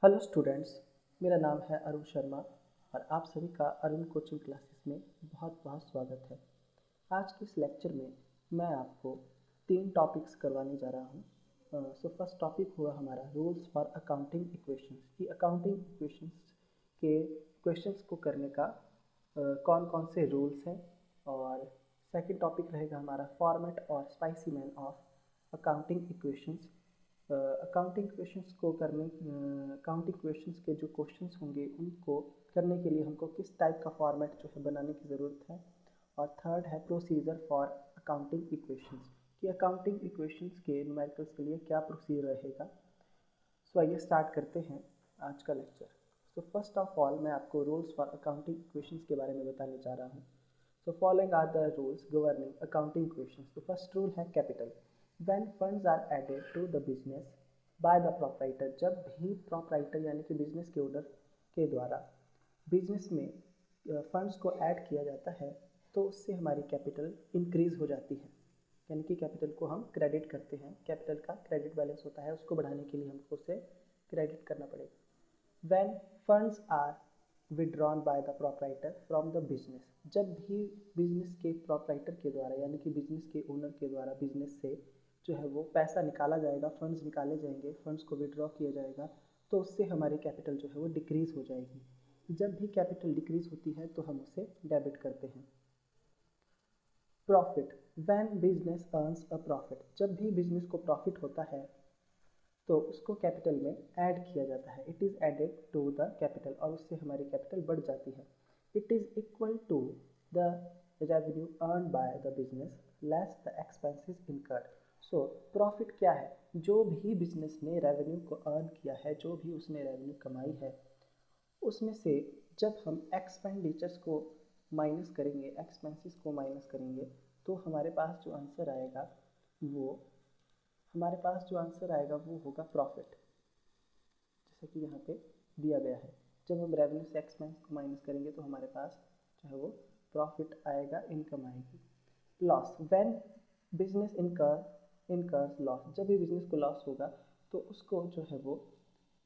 Hello students, मेरा नाम है अरुण शर्मा और आप सभी का अरुण कोचिंग क्लासेस में बहुत बहुत स्वागत है। आज के इस लेक्चर में मैं आपको 3 टॉपिक्स करवाने जा रहा हूँ। फर्स्ट टॉपिक हुआ हमारा रूल्स फॉर अकाउंटिंग इक्वेशंस कि अकाउंटिंग इक्वेशंस के क्वेश्चंस को करने का कौन कौन से रूल्स हैं। और सेकंड टॉपिक रहेगा हमारा फॉर्मेट और specimen of accounting equations. Accounting questions को करने अकाउंटिंग क्वेश्चंस के जो क्वेश्चंस होंगे उनको करने के लिए हमको किस टाइप का फॉर्मेट जो है बनाने की ज़रूरत है। और थर्ड है प्रोसीजर फॉर अकाउंटिंग इक्वेशंस कि अकाउंटिंग इक्वेशंस के न्यूमेरिकल्स के लिए क्या प्रोसीजर रहेगा। सो आइए स्टार्ट करते हैं आज का lecture. So first of all मैं आपको रूल्स फॉर अकाउंटिंग इक्वेशंस के बारे में बताने जा रहा हूँ। So following are the rules governing accounting equations. तो फर्स्ट रूल है capital. When funds are added to the business by the proprietor, जब भी proprietor यानी कि बिजनेस के ओनर के द्वारा बिजनेस में फंड्स को ऐड किया जाता है तो उससे हमारी कैपिटल इंक्रीज हो जाती है, यानी कि कैपिटल को हम क्रेडिट करते हैं। कैपिटल का क्रेडिट बैलेंस होता है, उसको बढ़ाने के लिए हमको उसे क्रेडिट करना पड़ेगा। When funds are withdrawn by the proprietor from the business, जब भी बिजनेस के proprietor के द्वारा यानी कि बिजनेस के ओनर के द्वारा बिजनेस से जो है वो पैसा निकाला जाएगा, फंड्स निकाले जाएंगे, फंड्स को विड्रॉ किया जाएगा, तो उससे हमारी कैपिटल जो है वो डिक्रीज़ हो जाएगी। जब भी कैपिटल डिक्रीज़ होती है तो हम उसे डेबिट करते हैं। Profit, when business earns a profit, जब भी बिजनेस को प्रॉफिट होता है तो उसको कैपिटल में ऐड किया जाता है। It is added to the capital और उससे हमारी कैपिटल बढ़ जाती है। It is equal to the revenue earn by the business less the expenses incurred. So profit क्या है? जो भी बिजनेस ने रेवेन्यू को अर्न किया है, जो भी उसने रेवेन्यू कमाई है, उसमें से जब हम एक्सपेंडिचर्स को माइनस करेंगे, एक्सपेंसेस को माइनस करेंगे, तो हमारे पास जो आंसर आएगा वो होगा प्रॉफिट, जैसे कि यहाँ पे दिया गया है। जब हम रेवेन्यू से एक्सपेंस को माइनस करेंगे तो हमारे पास जो है वो प्रॉफिट आएगा, इनकम आएगी। Loss, when business incurs loss, जब भी बिजनेस को लॉस होगा तो उसको जो है वो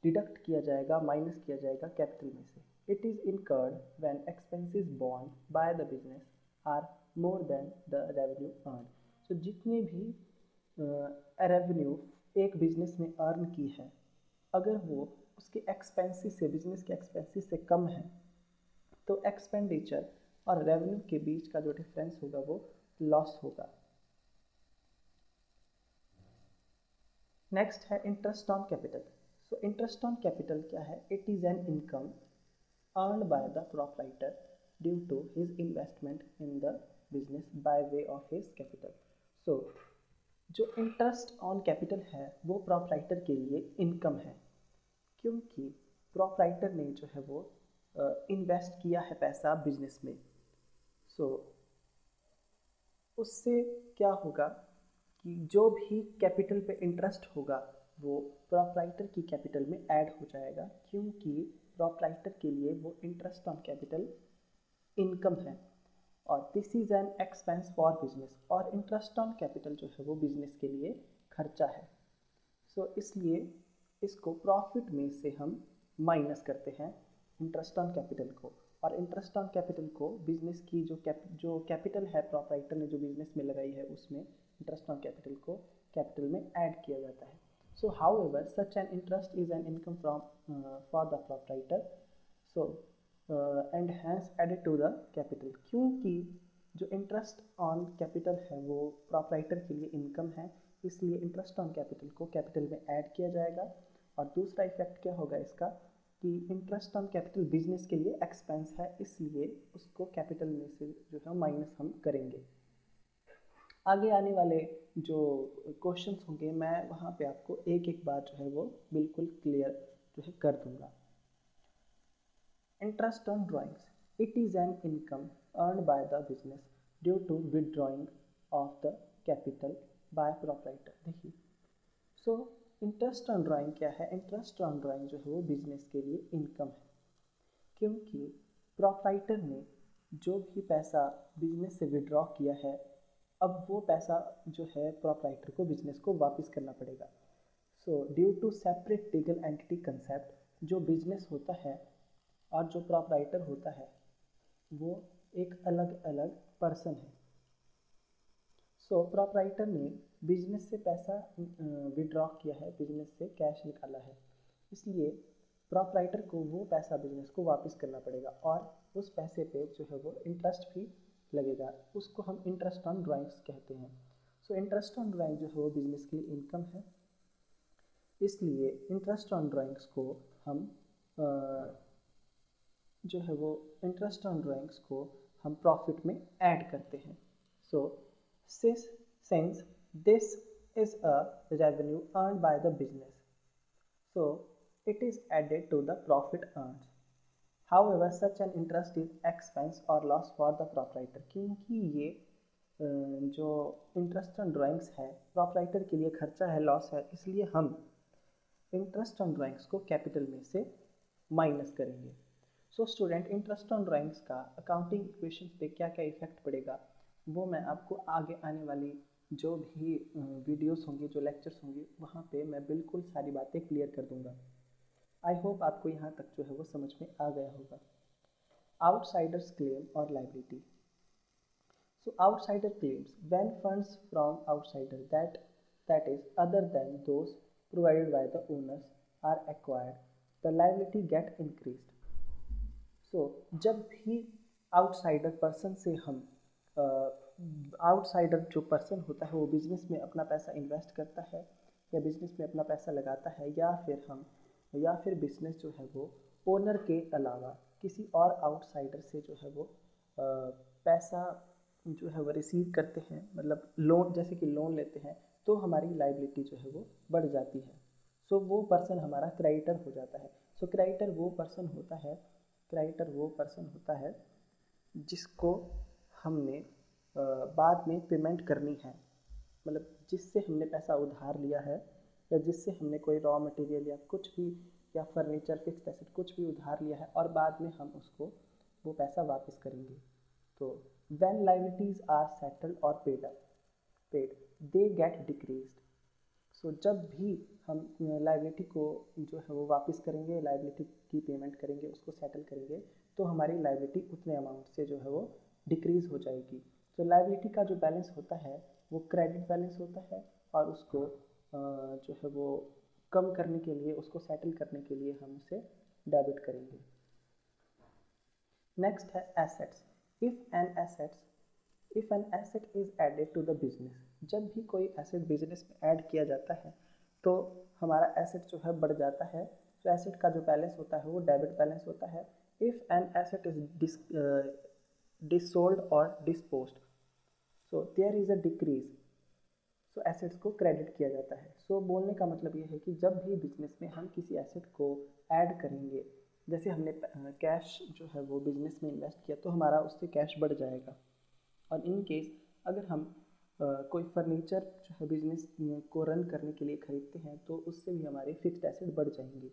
डिडक्ट किया जाएगा, माइनस किया जाएगा कैपिटल में से। It is incurred when expenses borne by the business are more than the revenue earned. So जितने भी रेवेन्यू एक बिजनेस ने अर्न की है, अगर वो उसके एक्सपेंसेस से, बिजनेस के एक्सपेंसेस से कम है, तो एक्सपेंडिचर और रेवेन्यू के बीच का जो डिफरेंस होगा वो लॉस होगा। नेक्स्ट है interest on capital. So interest on capital क्या है? It is an income earned by the proprietor due to his investment in the business by way of his capital. So जो interest on capital है वो proprietor के लिए income है, क्योंकि proprietor ने जो है वो इन्वेस्ट किया है पैसा बिजनेस में। सो उससे क्या होगा कि जो भी कैपिटल पे इंटरेस्ट होगा वो प्रोप्राइटर की कैपिटल में ऐड हो जाएगा, क्योंकि प्रोप्राइटर के लिए वो इंटरेस्ट ऑन कैपिटल इनकम है और this is an expense for business, और इंटरेस्ट ऑन कैपिटल जो है वो बिजनेस के लिए खर्चा है। सो इसलिए इसको प्रॉफिट में से हम माइनस करते हैं इंटरेस्ट ऑन कैपिटल को, और इंटरेस्ट ऑन कैपिटल को बिजनेस की जो कैपिटल है प्रोप्राइटर ने जो बिजनेस में लगाई है उसमें इंटरेस्ट ऑन कैपिटल को कैपिटल में ऐड किया जाता है। So however such an interest is an income from for the proprietor, so and hence added to the capital, क्योंकि जो इंटरेस्ट ऑन कैपिटल है वो प्रोप्राइटर के लिए इनकम है, इसलिए इंटरेस्ट ऑन कैपिटल को कैपिटल में ऐड किया जाएगा। और दूसरा इफेक्ट क्या होगा इसका कि इंटरेस्ट ऑन कैपिटल बिजनेस के लिए एक्सपेंस है, इसलिए उसको कैपिटल में से जो है माइनस हम करेंगे। आगे आने वाले जो क्वेश्चंस होंगे मैं वहाँ पे आपको एक एक बात जो है वो बिल्कुल क्लियर जो है कर दूंगा। Interest on drawings, it is an income earn by the business due to withdrawing of the capital by proprietor. देखिए, सो इंटरेस्ट ऑन ड्राइंग क्या है? इंटरेस्ट ऑन ड्राइंग जो है वो बिजनेस के लिए इनकम है, क्योंकि प्रोप्राइटर ने जो भी पैसा बिजनेस से विड्रॉ किया है, अब वो पैसा जो है प्रोप्राइटर को बिजनेस को वापस करना पड़ेगा। So due to separate legal entity concept जो बिजनेस होता है और जो प्रोपराइटर होता है वो एक अलग अलग पर्सन है। सो प्रोपराइटर ने बिजनेस से पैसा विड्रॉ किया है, बिजनेस से कैश निकाला है, इसलिए प्रोपराइटर को वो पैसा बिजनेस को वापस करना पड़ेगा और उस पैसे पे जो है वो इंटरेस्ट भी लगेगा। उसको हम इंटरेस्ट ऑन ड्राइंग्स कहते हैं। सो इंटरेस्ट ऑन ड्राइंग जो है वो बिजनेस के लिए इनकम है, इसलिए इंटरेस्ट ऑन ड्राइंग्स को हम जो है वो इंटरेस्ट ऑन ड्राइंग्स को हम प्रॉफिट में ऐड करते हैं। So since this is a revenue earned by the business, so it is added to the profit earned. However, such an interest is expense or loss for the proprietor, क्योंकि ये जो interest on drawings है proprietor के लिए खर्चा है, loss है, इसलिए हम इंटरेस्ट ऑन ड्राइंग्स को कैपिटल में से माइनस करेंगे। So student, interest on drawings का अकाउंटिंग इक्वेशन पे क्या क्या इफेक्ट पड़ेगा वो मैं आपको आगे आने वाली जो भी वीडियोस होंगी, जो लेक्चर्स होंगे, वहाँ पे मैं बिल्कुल सारी बातें क्लियर कर दूंगा। आई होप आपको यहाँ तक जो है वो समझ में आ गया होगा। आउटसाइडर्स क्लेम और liability. So outsider claims when funds from outsider that is other than those provided by the owners are acquired, the liability get increased. सो जब भी आउटसाइडर पर्सन से हम आउटसाइडर जो पर्सन होता है वो बिजनेस में अपना पैसा इन्वेस्ट करता है या बिजनेस में अपना पैसा लगाता है, या फिर बिजनेस जो है वो ओनर के अलावा किसी और आउटसाइडर से जो है वो पैसा जो है वो रिसीव करते हैं, मतलब लोन, जैसे कि लोन लेते हैं, तो हमारी लाइबिलिटी जो है वो बढ़ जाती है। सो वो पर्सन हमारा क्रेडिटर हो जाता है। सो क्रेडिटर वो पर्सन होता है जिसको हमने बाद में पेमेंट करनी है, मतलब जिससे हमने पैसा उधार लिया है या जिससे हमने कोई रॉ मटेरियल या कुछ भी, या फर्नीचर, फिक्स्ड एसेट कुछ भी उधार लिया है और बाद में हम उसको वो पैसा वापस करेंगे। तो व्हेन लायबिलिटीज आर सेटल्ड और पेड दे गेट डिक्रीज्ड। सो जब भी हम लायबिलिटी को जो है वो वापस करेंगे, लायबिलिटी की पेमेंट करेंगे, उसको सेटल करेंगे, तो हमारी लायबिलिटी उतने अमाउंट से जो है वो डिक्रीज़ हो जाएगी। तो लायबिलिटी का जो बैलेंस होता है वो क्रेडिट बैलेंस होता है और उसको जो है वो कम करने के लिए, उसको सेटल करने के लिए हम उसे डेबिट करेंगे। नेक्स्ट है assets. If an asset is added to the business, जब भी कोई एसेट बिजनेस में ऐड किया जाता है तो हमारा एसेट जो है बढ़ जाता है। तो एसेट का जो बैलेंस होता है वो डेबिट बैलेंस होता है। If an asset is dissolved और disposed, so there is a decrease, so assets को क्रेडिट किया जाता है। सो बोलने का मतलब ये है कि जब भी बिजनेस में हम किसी एसेट को ऐड करेंगे, जैसे हमने कैश जो है वो बिजनेस में इन्वेस्ट किया तो हमारा उससे कैश बढ़ जाएगा। और इन केस अगर हम कोई फर्नीचर जो है बिजनेस को रन करने के लिए ख़रीदते हैं तो उससे भी हमारे फिक्स्ड एसेट बढ़ जाएंगे।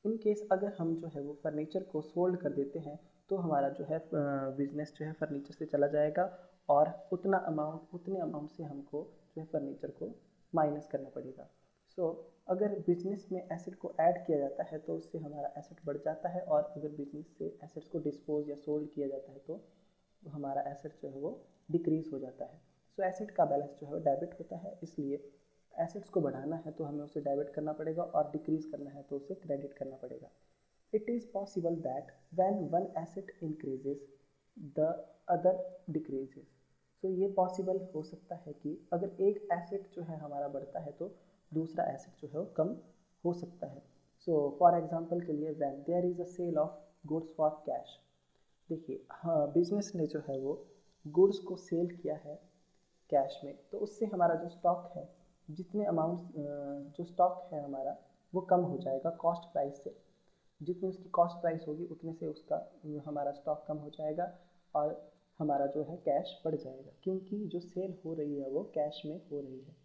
इन केस अगर हम जो है वो फर्नीचर को सोल्ड कर देते हैं तो हमारा जो है बिजनेस जो है फर्नीचर से चला जाएगा और उतने अमाउंट से हमको जो है फर्नीचर को माइनस करना पड़ेगा। सो अगर बिजनेस में एसेट को ऐड किया जाता है तो उससे हमारा एसेट बढ़ जाता है, और अगर बिजनेस से एसेट्स को डिस्पोज या सोल्ड किया जाता है तो हमारा एसेट जो है वो डिक्रीज़ हो जाता है। सो एसेट का बैलेंस जो है वो डेबिट होता है, इसलिए एसेट्स को बढ़ाना है तो हमें उसे डेबिट करना पड़ेगा और डिक्रीज़ करना है तो उसे क्रेडिट करना पड़ेगा। It is possible that when one asset increases the other decreases. So ये पॉसिबल हो सकता है कि अगर एक एसेट जो है हमारा बढ़ता है तो दूसरा एसेट जो है वो कम हो सकता है। सो फॉर एग्जांपल के लिए when there is a sale of goods for cash, देखिए हाँ, बिजनेस ने जो है वो गुड्स को सेल किया है कैश में, तो उससे हमारा जो स्टॉक है, जितने अमाउंट जो स्टॉक है हमारा वो कम हो जाएगा कॉस्ट प्राइस से। जितनी उसकी कॉस्ट प्राइस होगी उतने से उसका हमारा स्टॉक कम हो जाएगा और हमारा जो है कैश बढ़ जाएगा, क्योंकि जो सेल हो रही है वो कैश में हो रही है।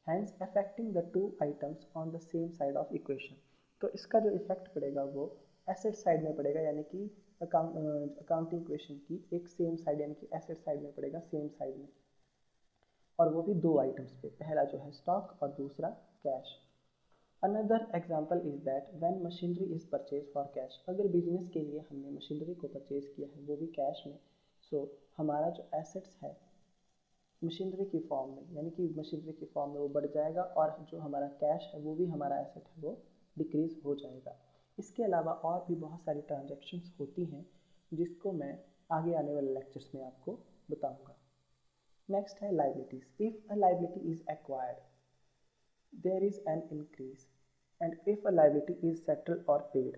Hence affecting the two items on the same side of equation. तो इसका जो इफेक्ट पड़ेगा वो एसेट साइड में पड़ेगा, यानी कि अकाउंटिंग इक्वेशन की एक सेम साइड यानी कि एसेट साइड में पड़ेगा, सेम साइड में, और वो भी दो आइटम्स पे, पहला जो है स्टॉक और दूसरा cash. Another example is that when machinery is purchase for cash, अगर बिजनेस के लिए हमने मशीनरी को परचेज किया है वो भी कैश में, सो हमारा जो एसेट्स है मशीनरी की फॉर्म में, यानी कि मशीनरी की फॉर्म में वो बढ़ जाएगा, और जो हमारा कैश है वो भी हमारा एसेट है वो डिक्रीज हो जाएगा। इसके अलावा और भी बहुत सारी ट्रांजैक्शंस होती हैं जिसको मैं आगे आने वाले लेक्चर्स में आपको बताऊंगा। नेक्स्ट है liabilities. If a liability is acquired there is an increase, and if a liability is settled or paid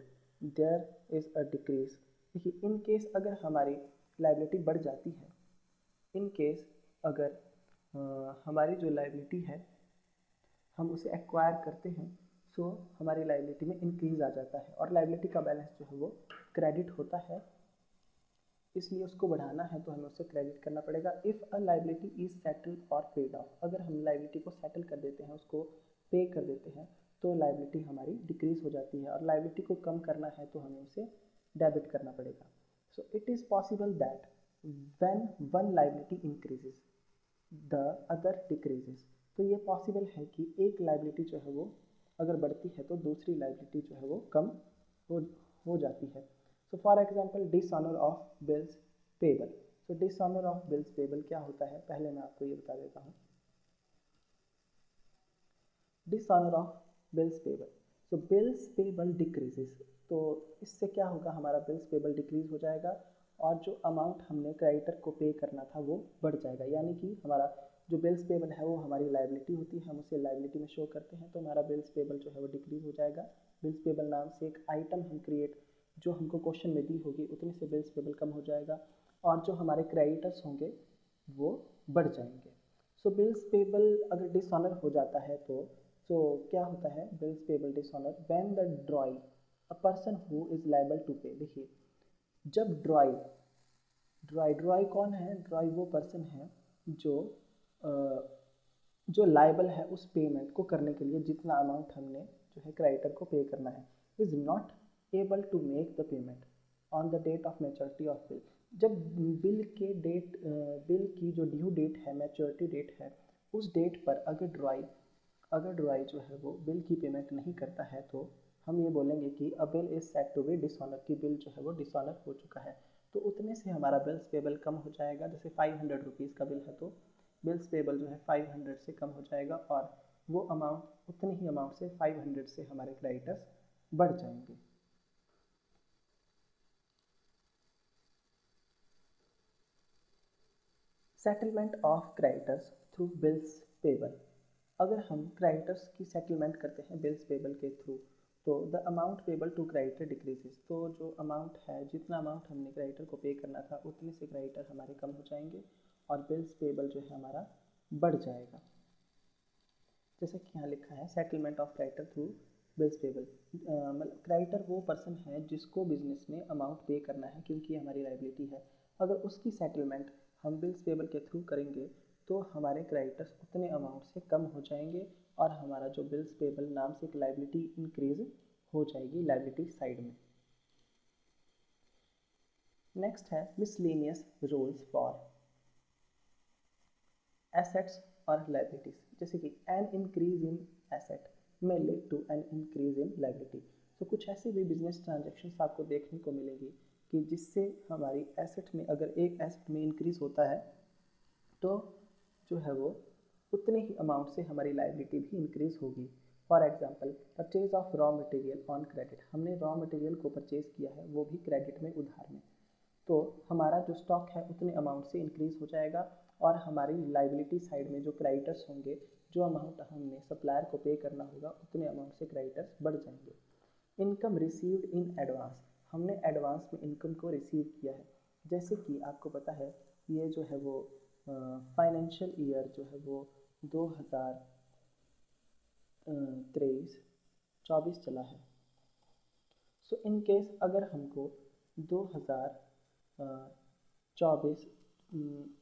there is a decrease। देखिए, इन केस अगर हमारी लाइबिलिटी बढ़ जाती है, इन केस अगर हमारी जो लाइबिलिटी है हम उसे एक्वायर करते हैं, सो हमारी लाइबिलिटी में इंक्रीज आ जाता है और लाइबिलिटी का बैलेंस जो है वो क्रेडिट होता है, इसलिए उसको बढ़ाना है तो हमें उससे क्रेडिट करना पड़ेगा। If a liability is settled और पेड ऑफ, अगर हम लाइबिलिटी को सेटल कर देते हैं, उसको पे कर देते हैं, तो लाइबिलिटी हमारी डिक्रीज हो जाती है, और लाइबिलिटी को कम करना है तो हमें उसे डेबिट करना पड़ेगा। So it is possible that when one liability increases the other decreases. तो ये पॉसिबल है कि एक लाइबिलिटी जो है वो अगर बढ़ती है तो दूसरी लाइबिलिटी जो है वो कम हो जाती है। So for example dishonour of bills payable. So dishonour of bills payable क्या होता है, पहले मैं आपको ये बता देता हूँ। Dishonour of bills payable, so bills payable decreases, तो इससे क्या होगा, हमारा बिल्स पेबल डिक्रीज हो जाएगा और जो अमाउंट हमने क्रेडिटर को पे करना था वो बढ़ जाएगा, यानी कि हमारा जो बिल्स पेबल है वो हमारी लाइबिलिटी होती है, हम उसे लाइबिलिटी में शो करते हैं, तो हमारा बिल्स पेबल जो है वो डिक्रीज हो जाएगा। बिल्स पेबल नाम से एक आइटम हम क्रिएट जो हमको क्वेश्चन में दी होगी उतने से बिल्स पेबल कम हो जाएगा, और जो हमारे क्रेडिटर्स होंगे वो बढ़ जाएंगे। सो बिल्स पेबल अगर डिसऑनर हो जाता है तो क्या होता है, bills payable dishonour when the drawee a person who is liable to pay. देखिए, जब ड्रॉई ड्रॉई कौन है, ड्रॉई वो पर्सन है जो जो लायबल है उस पेमेंट को करने के लिए जितना अमाउंट हमने जो है क्रेडिटर को पे करना है, is not able to make the payment on the date of maturity of bill. जब बिल की जो ड्यू डेट है, मैच्योरिटी डेट है, उस डेट पर अगर ड्रॉई जो है वो बिल की पेमेंट नहीं करता है तो हम ये बोलेंगे कि a bill is set to be dishonour, की बिल जो है वो डिसऑनर हो चुका है। तो उतने से हमारा बिल्स पेबल कम हो जाएगा। जैसे 500 रुपीज़ का बिल है तो बिल्स पेबल जो है 500 से कम हो जाएगा, और वो अमाउंट उतने ही अमाउंट से 500 से हमारे क्रेडिटर्स बढ़ जाएंगे। Settlement of creditors through bills payable. अगर हम क्रेडिटर्स की सेटलमेंट करते हैं बिल्स पेबल के थ्रू, तो the amount payable to creditor decreases, तो जो अमाउंट है, जितना अमाउंट हमने क्रेडिटर को पे करना था उतने से क्रेडिटर हमारे कम हो जाएंगे और बिल्स पेबल जो है हमारा बढ़ जाएगा। जैसे कि यहाँ लिखा है settlement of creditor through bills payable, मतलब क्रेडिटर वो पर्सन है जिसको बिजनेस में अमाउंट पे करना है क्योंकि हमारी लाइबिलिटी है, अगर उसकी सेटलमेंट हम बिल्स पेबल के थ्रू करेंगे तो हमारे क्रेडिटर्स उतने अमाउंट से कम हो जाएंगे और हमारा जो बिल्स पेबल नाम से एक लाइबिलिटी इंक्रीज हो जाएगी लाइबिलिटी साइड में। नेक्स्ट है मिसलेनियस रूल्स फॉर एसेट्स और लाइबिलिटीज। जैसे कि एन इंक्रीज इन एसेट में lead to an increase in liability. तो कुछ ऐसे भी बिजनेस ट्रांजेक्शन्स आपको देखने को मिलेंगी कि जिससे हमारी एसेट में, अगर एक एसेट में इंक्रीज होता है तो जो है वो उतने ही अमाउंट से हमारी लाइबिलिटी भी इंक्रीज होगी। For example purchase of raw material on credit, हमने रॉ मटेरियल को परचेज किया है वो भी क्रेडिट में, उधार में, तो हमारा जो स्टॉक है उतने अमाउंट से इंक्रीज हो जाएगा और हमारी लाइबिलिटी साइड में जो क्रेडिटर्स होंगे, जो अमाउंट हमने सप्लायर को पे करना होगा उतने अमाउंट से क्रेडिटर्स बढ़ जाएंगे। इनकम रिसीव्ड इन एडवांस, हमने एडवांस में इनकम को रिसीव किया है। जैसे कि आपको पता है ये जो है वो फाइनेंशियल ईयर जो है वो 2023-24 चला है। सो इन केस अगर हमको 2024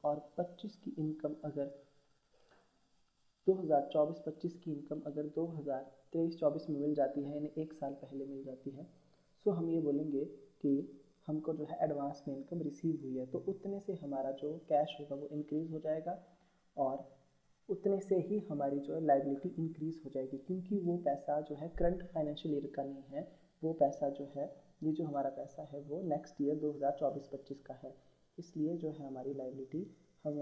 और 25 की इनकम, अगर 2024-25 की इनकम अगर 2023-24 में मिल जाती है, यानी एक साल पहले मिल जाती है, सो हम ये बोलेंगे कि हमको जो है एडवांस में इनकम रिसीव हुई है, तो उतने से हमारा जो कैश होगा वो इंक्रीज़ हो जाएगा और उतने से ही हमारी जो है लाइबिलिटी इंक्रीज हो जाएगी, क्योंकि वो पैसा जो है करंट फाइनेंशियल ईयर का नहीं है, वो पैसा जो है, ये जो हमारा पैसा है वो नेक्स्ट ईयर 2024-25 का है, इसलिए जो है हमारी लाइबिलिटी हम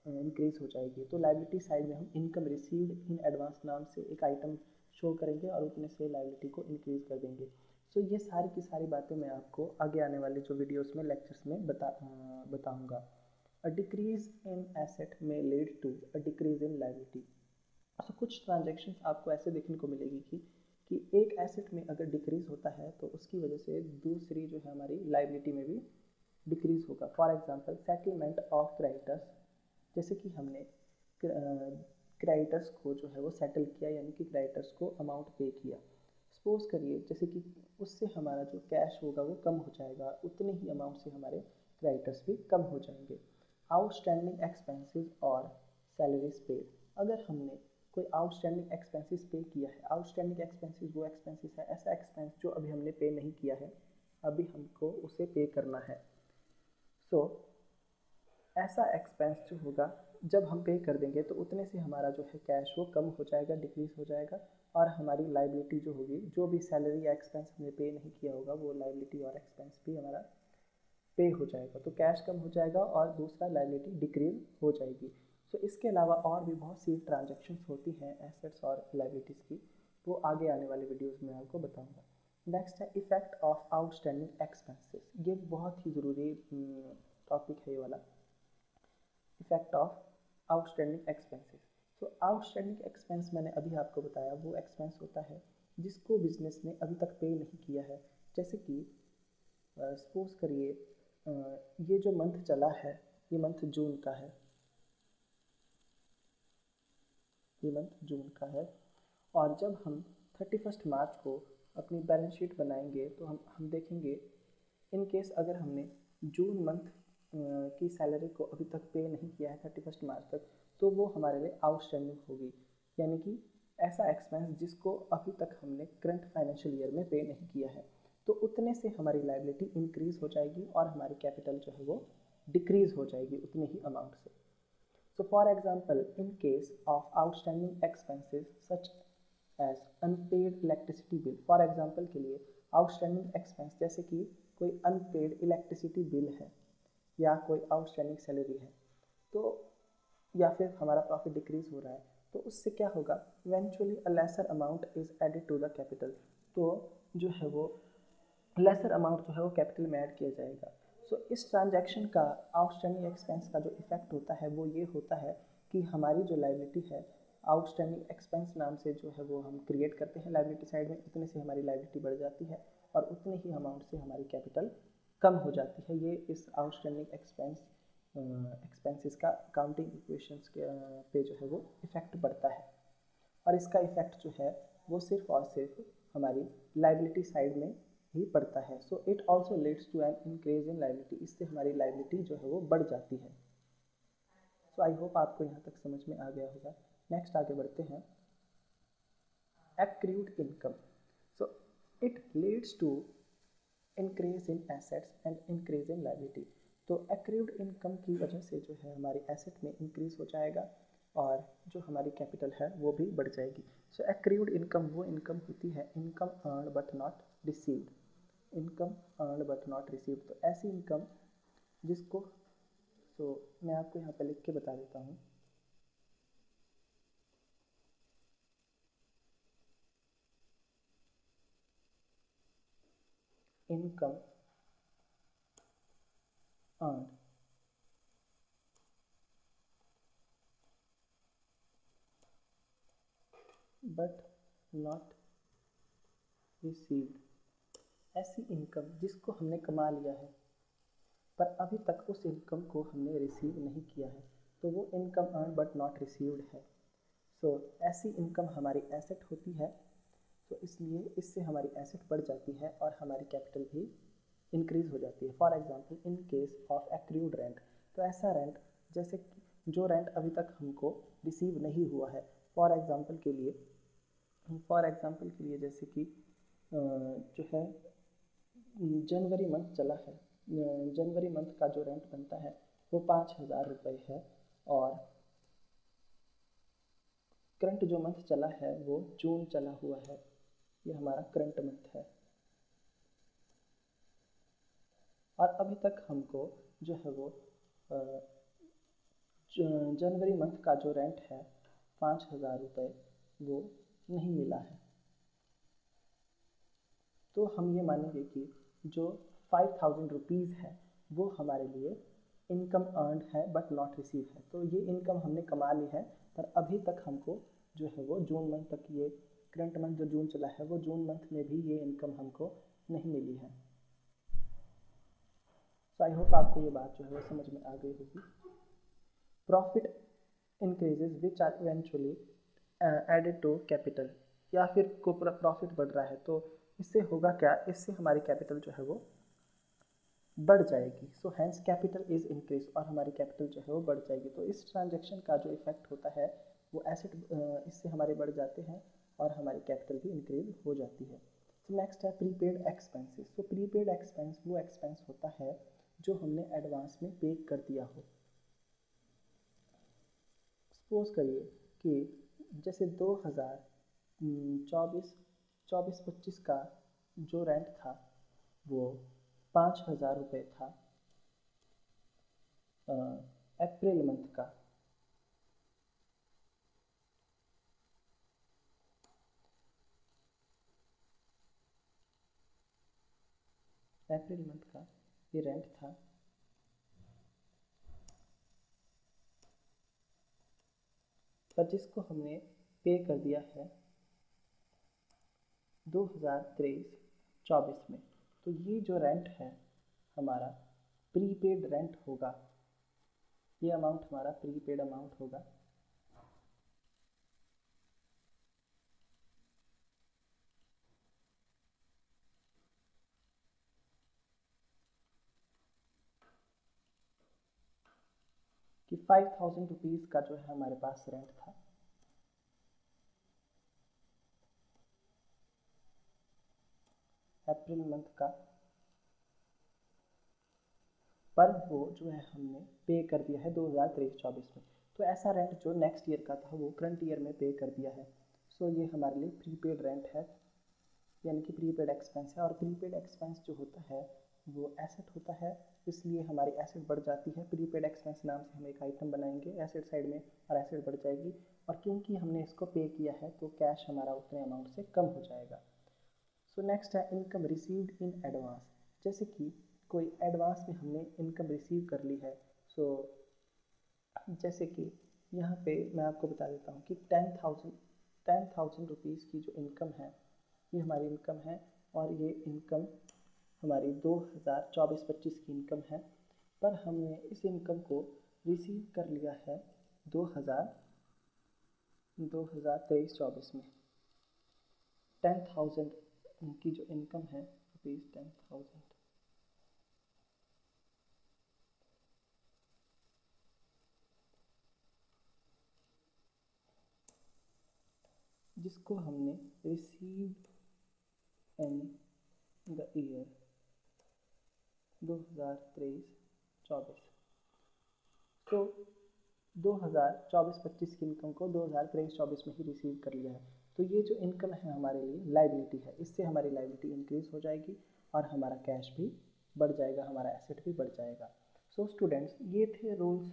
इंक्रीज हो जाएगी। तो लाइबिलिटी साइड में हम इनकम रिसीव्ड इन एडवांस नाम से एक आइटम शो करेंगे और उतने से लाइबिलिटी को इंक्रीज कर देंगे। सो ये सारी की सारी बातें मैं आपको आगे आने वाले जो वीडियोस में लेक्चर्स में बताऊंगा। अ डिक्रीज इन एसेट में lead to a decrease in liability. तो कुछ ट्रांजेक्शन्स आपको ऐसे देखने को मिलेगी कि एक एसेट में अगर डिक्रीज होता है तो उसकी वजह से दूसरी जो है हमारी लाइबिलिटी में भी डिक्रीज होगा। For example settlement of creditors, जैसे कि हमने क्रेडिटर्स को जो है वो सेटल किया, यानी कि क्रेडिटर्स को अमाउंट पे किया। सपोज करिए जैसे कि उससे हमारा जो कैश होगा वो कम हो जाएगा, उतने ही अमाउंट से हमारे क्रेडिटर्स भी कम हो जाएंगे। आउटस्टैंडिंग एक्सपेंसेस और सैलरीज पेड, अगर हमने कोई आउटस्टैंडिंग एक्सपेंसेस पे किया है, आउटस्टैंडिंग एक्सपेंसेस वो एक्सपेंसेस है, ऐसा एक्सपेंस जो अभी हमने पे नहीं किया है, अभी हमको उसे पे करना है। सो ऐसा एक्सपेंस जो होगा जब हम पे कर देंगे तो उतने से हमारा जो है कैश वो कम हो जाएगा, डिक्रीज हो जाएगा, और हमारी लाइबिलिटी जो होगी, जो भी सैलरी या एक्सपेंस हमने पे नहीं किया होगा, वो लाइबिलिटी और एक्सपेंस भी हमारा पे हो जाएगा। तो कैश कम हो जाएगा और दूसरा लाइबिलिटी डिक्रीज हो जाएगी। सो इसके अलावा और भी बहुत सी ट्रांजेक्शन्स होती हैं एसेट्स और लाइबिलिटीज़ की, वो आगे आने वाले वीडियोज़ में आपको बताऊँगा। नेक्स्ट है इफेक्ट ऑफ आउटस्टैंडिंग एक्सपेंसेस। ये बहुत ही ज़रूरी टॉपिक है ये वाला, effect of outstanding expenses. So outstanding expense मैंने अभी आपको बताया, वो एक्सपेंस होता है जिसको बिजनेस ने अभी तक पे नहीं किया है। जैसे कि सपोज करिए ये जो मंथ चला है, ये मंथ जून का है, ये मंथ जून का है, और जब हम 31 मार्च को अपनी बैलेंस शीट बनाएंगे तो हम देखेंगे, इन केस अगर हमने जून मंथ की सैलरी को अभी तक पे नहीं किया है 31 मार्च तक, तो वो हमारे लिए आउटस्टैंडिंग होगी, यानी कि ऐसा एक्सपेंस जिसको अभी तक हमने करंट फाइनेंशियल ईयर में पे नहीं किया है। तो उतने से हमारी लाइबिलिटी इंक्रीज हो जाएगी और हमारी कैपिटल जो है वो डिक्रीज हो जाएगी उतने ही अमाउंट से। So for example, in case of outstanding expenses such as unpaid electricity bill, for example के लिए outstanding expense जैसे कि कोई unpaid electricity bill है या कोई outstanding salary है, तो या फिर हमारा प्रॉफिट डिक्रीज हो रहा है, तो उससे क्या होगा, eventually a lesser amount is added to the capital. तो जो है वो लेसर अमाउंट जो है वो कैपिटल में ऐड किया जाएगा। सो इस ट्रांजैक्शन का आउटस्टैंडिंग एक्सपेंस का जो इफेक्ट होता है वो ये होता है कि हमारी जो लाइबिलिटी है आउटस्टैंडिंग एक्सपेंस नाम से जो है वो हम क्रिएट करते हैं लाइबिलिटी साइड में, उतने से हमारी लाइबिलिटी बढ़ जाती है और उतने ही अमाउंट से हमारी कैपिटल कम हो जाती है। ये इस आउटस्टैंडिंग एक्सपेंसेस का अकाउंटिंग इक्वेशंस के पे जो है वो इफेक्ट पड़ता है, और इसका इफेक्ट जो है वो सिर्फ और सिर्फ हमारी लाइबिलिटी साइड में ही पड़ता है। So it also leads to an increase in liability, इससे हमारी लाइबिलिटी जो है वो बढ़ जाती है। सो आई होप आपको यहाँ तक समझ में आ गया होगा। नेक्स्ट आगे बढ़ते हैं, accrued income. So it leads to increase in assets and increase in liability. तो एक्रूड इनकम की वजह से जो है हमारी एसेट में इंक्रीज हो जाएगा और जो हमारी कैपिटल है वो भी बढ़ जाएगी। सो एक्रूड इनकम वो इनकम होती है, income earn but not received, income earn but not received. तो ऐसी इनकम जिसको, सो मैं आपको यहाँ पे लिख के बता देता हूँ, income earn but not received, ऐसी इनकम जिसको हमने कमा लिया है पर अभी तक उस इनकम को हमने रिसीव नहीं किया है, तो वो income earn but not received है। सो ऐसी इनकम हमारी एसेट होती है, तो इसलिए इससे हमारी एसेट बढ़ जाती है और हमारी कैपिटल भी इंक्रीज हो जाती है। For example in case of accrued rent, तो ऐसा रेंट जैसे कि जो रेंट अभी तक हमको रिसीव नहीं हुआ है, फॉर एग्जांपल के लिए जैसे कि जो है जनवरी मंथ चला है, जनवरी मंथ का जो रेंट बनता है वो 5,000 रुपये है, और करंट जो मंथ चला है वो जून चला हुआ है, ये हमारा करंट मंथ है। और अभी तक हमको जो है वो जनवरी मंथ का जो रेंट है 5,000 रुपये वो नहीं मिला है। तो हम ये मानेंगे कि जो 5,000 रुपीज़ है वो हमारे लिए इनकम अर्नड है बट नॉट रिसीव है। तो ये इनकम हमने कमा ली है, पर अभी तक हमको जो है वो जून मंथ तक, ये करंट मंथ जो जून चला है वो जून मंथ में भी ये इनकम हमको नहीं मिली है। सो आई होप आपको ये बात जो है वो समझ में आ गई होगी। Profit increases which are eventually added to capital, या फिर को प्रॉफिट बढ़ रहा है तो इससे होगा क्या, इससे हमारी कैपिटल जो है वो बढ़ जाएगी। So hence capital is increase, और हमारी कैपिटल जो है वो बढ़ जाएगी। तो इस ट्रांजैक्शन का जो इफेक्ट होता है वो एसेट इससे हमारे बढ़ जाते हैं और हमारी कैपिटल भी इंक्रीज हो जाती है। तो नेक्स्ट है प्रीपेड एक्सपेंसेस। तो प्रीपेड एक्सपेंस वो एक्सपेंस होता है जो हमने एडवांस में पे कर दिया हो। सपोज करिए कि जैसे 2024-25 का जो रेंट था वो 5,000 रुपये था अप्रैल मंथ का। अप्रैल मंथ का ये रेंट था, पर जिसको हमने पे कर दिया है 2023-24 में। तो ये जो रेंट है हमारा प्रीपेड रेंट होगा, ये अमाउंट हमारा प्रीपेड अमाउंट होगा। कि 5,000 रुपीज़ का जो है हमारे पास रेंट था, अप्रैल मंथ का, पर वो जो है हमने पे कर दिया है 2023-24 में। तो ऐसा रेंट जो नेक्स्ट ईयर का था वो करंट ईयर में पे कर दिया है। सो ये हमारे लिए प्रीपेड रेंट है, यानी कि प्रीपेड एक्सपेंस है। और प्रीपेड एक्सपेंस जो होता है वो एसेट होता है, इसलिए हमारी एसेट बढ़ जाती है। प्रीपेड एक्सपेंस नाम से हम एक आइटम बनाएंगे एसेट साइड में, और एसेट बढ़ जाएगी। और क्योंकि हमने इसको पे किया है तो कैश हमारा उतने अमाउंट से कम हो जाएगा। सो नेक्स्ट है इनकम रिसीव्ड इन एडवांस। जैसे कि कोई एडवांस में हमने इनकम रिसीव कर ली है। सो जैसे कि यहाँ पे मैं आपको बता देता हूँ कि 10,000 रुपीज़ की जो इनकम है ये हमारी इनकम है, और ये इनकम हमारी 2024-25 की इनकम है। पर हमने इस इनकम को रिसीव कर लिया है 2023-24 में। 10,000 की जो इनकम है रुपीज़ 10,000, जिसको हमने रिसीव्ड इन द ईयर 2023-24। तो 2024-25 की इनकम को 2023-24 में ही रिसीव कर लिया है। तो ये जो इनकम है हमारे लिए लाइबिलिटी है, इससे हमारी लाइबिलिटी इंक्रीज हो जाएगी और हमारा कैश भी बढ़ जाएगा, हमारा एसेट भी बढ़ जाएगा। सो स्टूडेंट्स, ये थे रूल्स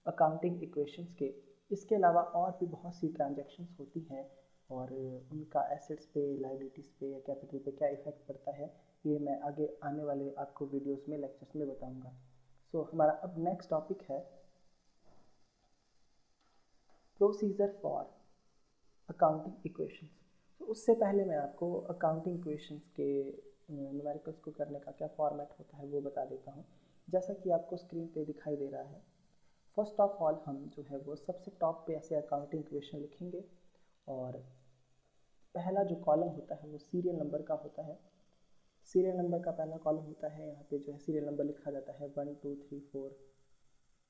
अकाउंटिंग इक्वेशंस के। इसके अलावा और भी बहुत सी ट्रांजैक्शंस होती हैं और उनका एसेट्स पे, लाइबिलिटीज़ पे या कैपिटल पे क्या इफेक्ट पड़ता है, ये मैं आगे आने वाले आपको वीडियोस में, लेक्चर्स में बताऊंगा। सो हमारा अब नेक्स्ट टॉपिक है प्रोसीजर फॉर अकाउंटिंग इक्वेशंस। तो उससे पहले मैं आपको अकाउंटिंग इक्वेशंस के न्यूमेरिकल्स को करने का क्या फॉर्मेट होता है वो बता देता हूँ। जैसा कि आपको स्क्रीन पे दिखाई दे रहा है, फर्स्ट ऑफ ऑल हम जो है वो सबसे टॉप पे ऐसे अकाउंटिंग इक्वेशन लिखेंगे, और पहला जो कॉलम होता है वो सीरियल नंबर का होता है। सीरियल नंबर का पहला कॉलम होता है, यहाँ पे जो है सीरियल नंबर लिखा जाता है 1 2 3 4,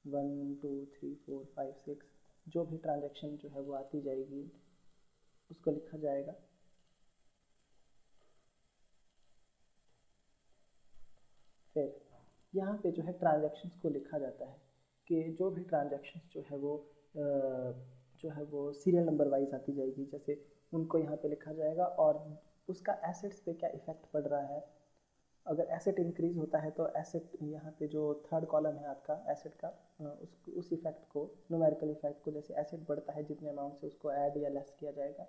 1 2 3 4 5 6। जो भी ट्रांजैक्शन जो है वो आती जाएगी उसको लिखा जाएगा। फिर यहाँ पे जो है ट्रांजैक्शंस को लिखा जाता है कि जो भी ट्रांजैक्शंस जो है वो जो है वो सीरियल नंबर वाइज आती जाएगी। जैसे उनको यहाँ पे लिखा जाएगा और उसका एसेट्स पे क्या इफ़ेक्ट पड़ रहा है। अगर एसेट इंक्रीज होता है तो एसेट यहाँ पे जो थर्ड कॉलम है आपका एसेट का, उस इफेक्ट को, न्यूमेरिकल इफेक्ट को, जैसे एसेट बढ़ता है जितने अमाउंट से उसको ऐड या लेस किया जाएगा।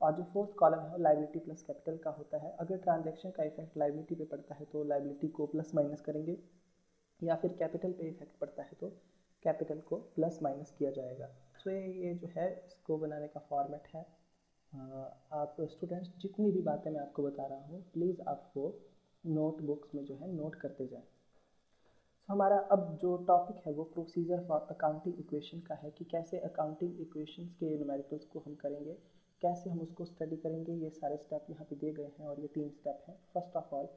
और जो फोर्थ कॉलम है वो लाइबिलिटी प्लस कैपिटल का होता है। अगर ट्रांजैक्शन का इफेक्ट लाइबिलिटी पे पड़ता है तो लाइबिलिटी को प्लस माइनस करेंगे, या फिर कैपिटल पे इफेक्ट पड़ता है तो कैपिटल को प्लस माइनस किया जाएगा। सो ये जो है इसको बनाने का फॉर्मेट है। आप स्टूडेंट्स जितनी भी बातें मैं आपको बता रहा हूँ प्लीज़ आपको नोटबुक्स में जो है नोट करते जाएं। तो हमारा अब जो टॉपिक है वो प्रोसीजर फॉर अकाउंटिंग इक्वेशन का है कि कैसे अकाउंटिंग इक्वेशंस के न्यूमेरिकल्स को हम करेंगे, कैसे हम उसको स्टडी करेंगे। ये सारे स्टेप यहाँ पे दिए गए हैं और ये 3 स्टेप हैं। First of all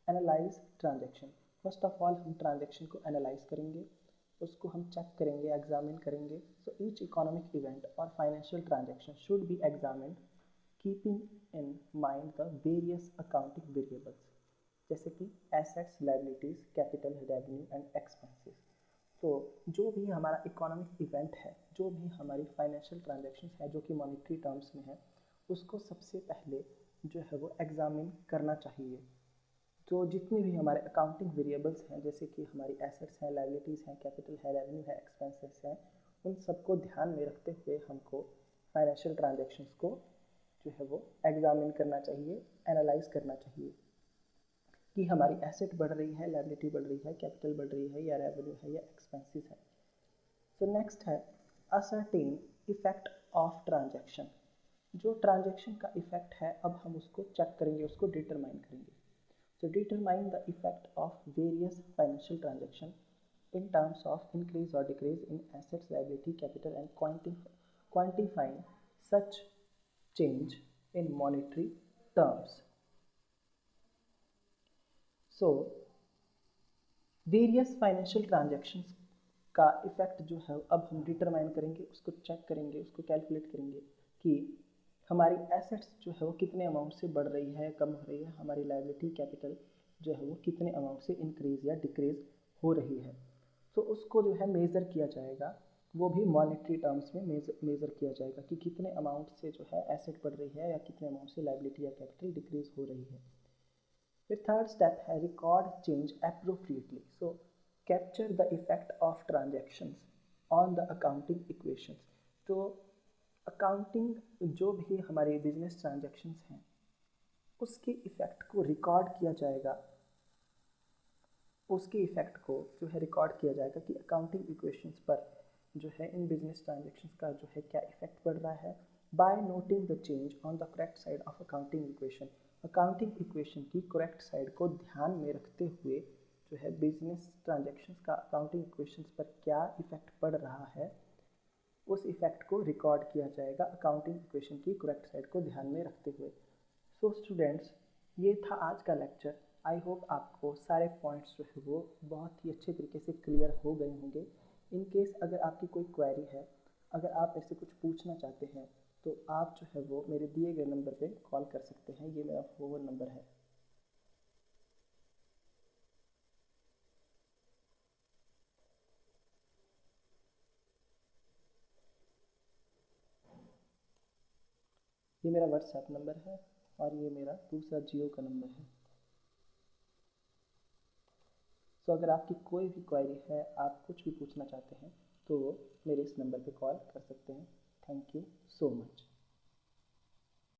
analyse transaction. First of all हम ट्रांजैक्शन को एनालाइज करेंगे, उसको हम चेक करेंगे, एग्जामिन करेंगे। सो ईच इकोनॉमिक इवेंट और financial transaction should be examined keeping in mind the various accounting variables, जैसे कि assets, liabilities, capital, revenue and expenses. तो जो भी हमारा इकोनॉमिक इवेंट है, जो भी हमारी फाइनेंशियल ट्रांजैक्शंस है जो कि मॉनेटरी टर्म्स में है, उसको सबसे पहले जो है वो एग्जामिन करना चाहिए। तो जितनी भी हमारे अकाउंटिंग वेरिएबल्स हैं, जैसे कि हमारी एसेट्स हैं, लाइबिलिटीज़ हैं, कैपिटल है, रेवेन्यू है, एक्सपेंसेस हैं, उन सबको ध्यान में रखते हुए हमको फाइनेंशियल ट्रांजैक्शंस को जो है वो एग्जामिन करना चाहिए, एनालाइज करना चाहिए कि हमारी एसेट बढ़ रही है, लायबिलिटी बढ़ रही है, कैपिटल बढ़ रही है, या रेवेन्यू है, या एक्सपेंसेस है। सो नेक्स्ट है असर्टेन इफेक्ट ऑफ ट्रांजैक्शन। जो ट्रांजैक्शन का इफेक्ट है अब हम उसको चेक करेंगे, उसको डिटरमाइन करेंगे। So determine the effect of various financial transaction in terms of increase or decrease in assets, liability, capital and quantifying such change in monetary terms. So various financial transactions का effect जो है अब हम determine करेंगे, उसको check करेंगे, उसको calculate करेंगे कि हमारी एसेट्स जो है वो कितने अमाउंट से बढ़ रही है, कम हो रही है, हमारी लायबिलिटी, कैपिटल जो है वो कितने अमाउंट से इंक्रीज या डिक्रीज हो रही है। तो उसको जो है मेज़र किया जाएगा, वो भी मॉनेटरी टर्म्स में मेज़र किया जाएगा कि कितने अमाउंट से जो है एसेट बढ़ रही है या कितने अमाउंट से लायबिलिटी या कैपिटल डिक्रीज हो रही है। फिर थर्ड स्टेप है record change appropriately. So capture the effect of transactions on the accounting equations. तो अकाउंटिंग जो भी हमारे बिजनेस ट्रांजैक्शंस हैं उसके इफेक्ट को रिकॉर्ड किया जाएगा, उसके इफेक्ट को जो है रिकॉर्ड किया जाएगा कि अकाउंटिंग इक्वेशंस पर जो है इन बिजनेस ट्रांजैक्शंस का जो है क्या इफेक्ट पड़ रहा है, by noting the change on the correct side of accounting equation. Accounting equation की करेक्ट साइड को ध्यान में रखते हुए जो है बिजनेस ट्रांजैक्शंस का अकाउंटिंग इक्वेशंस पर क्या इफेक्ट पड़ रहा है, उस इफेक्ट को रिकॉर्ड किया जाएगा अकाउंटिंग इक्वेशन की करेक्ट साइड को ध्यान में रखते हुए। सो स्टूडेंट्स, ये था आज का लेक्चर। आई होप आपको सारे पॉइंट्स जो है वो बहुत ही अच्छे तरीके से क्लियर हो गए होंगे। इन केस अगर आपकी कोई क्वेरी है, अगर आप ऐसे कुछ पूछना चाहते हैं तो आप जो है वो मेरे दिए गए नंबर पे कॉल कर सकते हैं। ये मेरा फ़ोन नंबर है। ये मेरा व्हाट्सएप नंबर है और ये मेरा दूसरा जियो का नंबर है। तो अगर आपकी कोई भी क्वेरी है, आप कुछ भी पूछना चाहते हैं तो मेरे इस नंबर पे कॉल कर सकते हैं। Thank you so much.